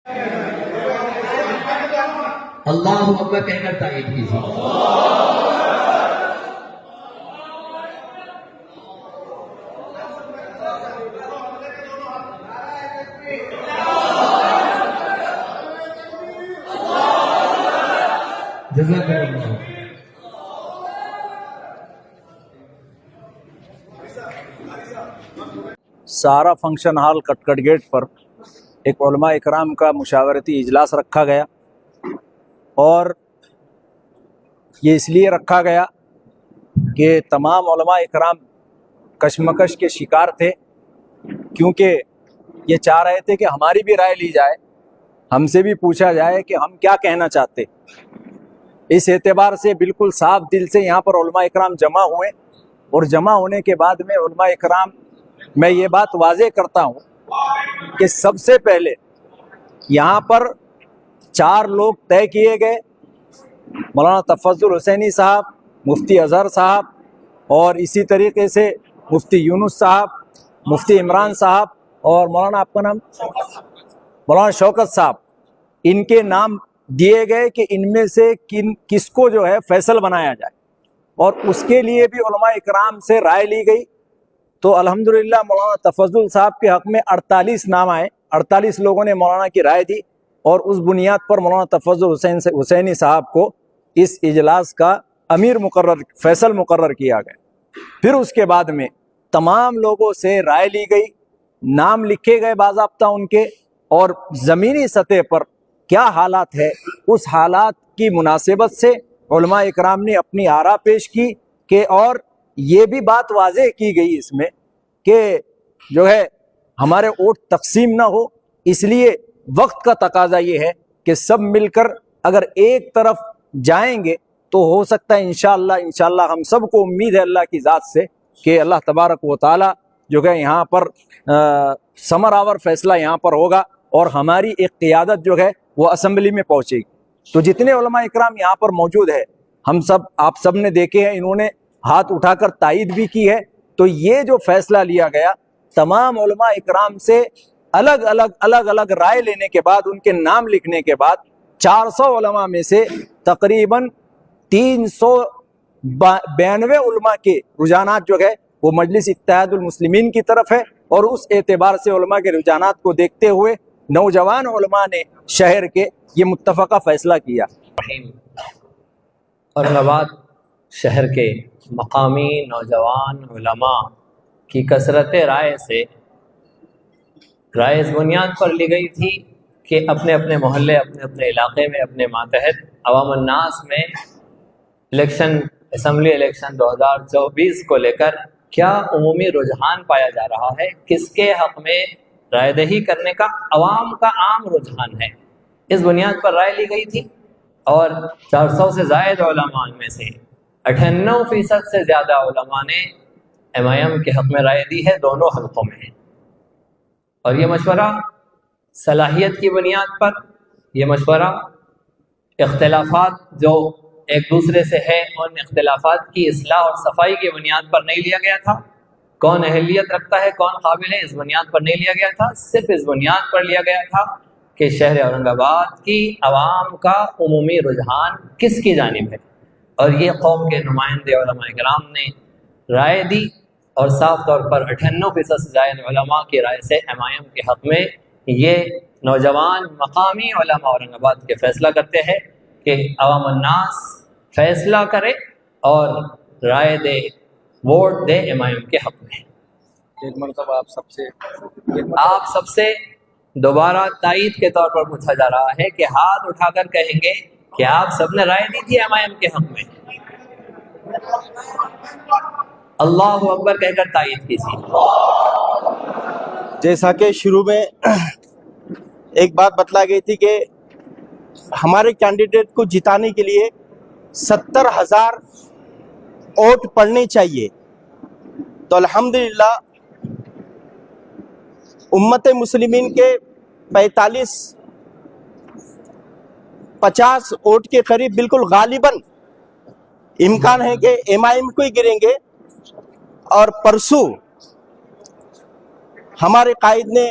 اللہ اکبر کہہ کر تائید کیجیے۔ جزاک اللہ۔ سارا فنکشن ہال کٹکٹ گیٹ پر ایک علماء اکرام کا مشاورتی اجلاس رکھا گیا، اور یہ اس لیے رکھا گیا کہ تمام علماء اکرام کشمکش کے شکار تھے، کیونکہ یہ چاہ رہے تھے کہ ہماری بھی رائے لی جائے، ہم سے بھی پوچھا جائے کہ ہم کیا کہنا چاہتے۔ اس اعتبار سے بالکل صاف دل سے یہاں پر علماء اکرام جمع ہوئے، اور جمع ہونے کے بعد میں علماء اکرام میں یہ بات واضح کرتا ہوں کہ سب سے پہلے یہاں پر 4 لوگ طے کیے گئے، مولانا تفضل حسینی صاحب، مفتی اظہر صاحب، اور اسی طریقے سے مفتی یونس صاحب، مفتی عمران صاحب، اور مولانا آپ کا نام مولانا شوکت صاحب، ان کے نام دیے گئے کہ ان میں سے کس کو جو ہے فیصل بنایا جائے، اور اس کے لیے بھی علماء اکرام سے رائے لی گئی۔ تو الحمدللہ مولانا تفضل صاحب کے حق میں 48 نام آئے، 48 لوگوں نے مولانا کی رائے دی، اور اس بنیاد پر مولانا تفضل حسینی صاحب کو اس اجلاس کا امیر فیصل مقرر کیا گیا۔ پھر اس کے بعد میں تمام لوگوں سے رائے لی گئی، نام لکھے گئے باضابطہ ان کے، اور زمینی سطح پر کیا حالات ہے اس حالات کی مناسبت سے علماء اکرام نے اپنی آراء پیش کی کہ، اور یہ بھی بات واضح کی گئی اس میں کہ جو ہے ہمارے ووٹ تقسیم نہ ہو، اس لیے وقت کا تقاضا یہ ہے کہ سب مل کر اگر ایک طرف جائیں گے تو ہو سکتا ہے انشاءاللہ ہم سب کو امید ہے اللہ کی ذات سے کہ اللہ تبارک و تعالی جو ہے یہاں پر ثمر آور فیصلہ یہاں پر ہوگا، اور ہماری ایک قیادت جو ہے وہ اسمبلی میں پہنچے گی۔ تو جتنے علماء اکرام یہاں پر موجود ہے، آپ سب نے دیکھے ہیں، انہوں نے ہاتھ اٹھا کر تائید بھی کی ہے۔ تو یہ جو فیصلہ لیا گیا، تمام علماء اکرام سے الگ الگ رائے لینے کے بعد، ان کے نام لکھنے کے بعد، 400 علماء میں سے تقریباً 392 علماء کے رجحانات جو ہے وہ مجلس اتحاد المسلمین کی طرف ہے، اور اس اعتبار سے علماء کے رجحانات کو دیکھتے ہوئے نوجوان علماء نے شہر کے یہ متفقہ فیصلہ کیا۔ اورنگ آباد شہر کے مقامی نوجوان علماء کی کثرت رائے سے رائے اس بنیاد پر لی گئی تھی کہ اپنے اپنے محلے، اپنے اپنے علاقے میں، اپنے ماتحت عوام الناس میں اسمبلی الیکشن 2024 کو لے کر کیا عمومی رجحان پایا جا رہا ہے، کس کے حق میں رائے دہی کرنے کا عوام کا عام رجحان ہے، اس بنیاد پر رائے لی گئی تھی۔ اور 400 سے زائد علماء میں سے 98% سے زیادہ علماء نے MIM کے حق میں رائے دی ہے، دونوں حلقوں میں۔ اور یہ مشورہ صلاحیت کی بنیاد پر، یہ مشورہ اختلافات جو ایک دوسرے سے ہے ان اختلافات کی اصلاح اور صفائی کی بنیاد پر نہیں لیا گیا تھا، کون اہلیت رکھتا ہے، کون قابل ہے، اس بنیاد پر نہیں لیا گیا تھا، صرف اس بنیاد پر لیا گیا تھا کہ شہر اورنگ آباد کی عوام کا عمومی رجحان کس کی جانب ہے۔ اور یہ قوم کے نمائندے علماء کرام نے رائے دی، اور صاف طور پر 98% سے زائد علماء کی رائے سے MIM کے حق میں یہ نوجوان مقامی علماء اورنگ آباد کے فیصلہ کرتے ہیں کہ عوام الناس فیصلہ کرے اور رائے دے، ووٹ دے MIM کے حق میں۔ ایک مرتبہ آپ سب سے دوبارہ تائید کے طور پر پوچھا جا رہا ہے کہ ہاتھ اٹھا کر کہیں گے کہ آپ سب نے رائے دی تھی MIM کے حق میں؟ اللہ اکبر کہہ کر تائید کیجیے۔ جیسا کہ شروع میں ایک بات بتلا گئی تھی کہ ہمارے کینڈیڈیٹ کو جتانے کے لیے 70,000 ووٹ پڑنے چاہیے، تو الحمدللہ امت مسلمین کے 50 ووٹ کے قریب بالکل غالباً امکان ہے کہ MIM کو ہی گریں گے۔ اور پرسوں ہمارے قائد نے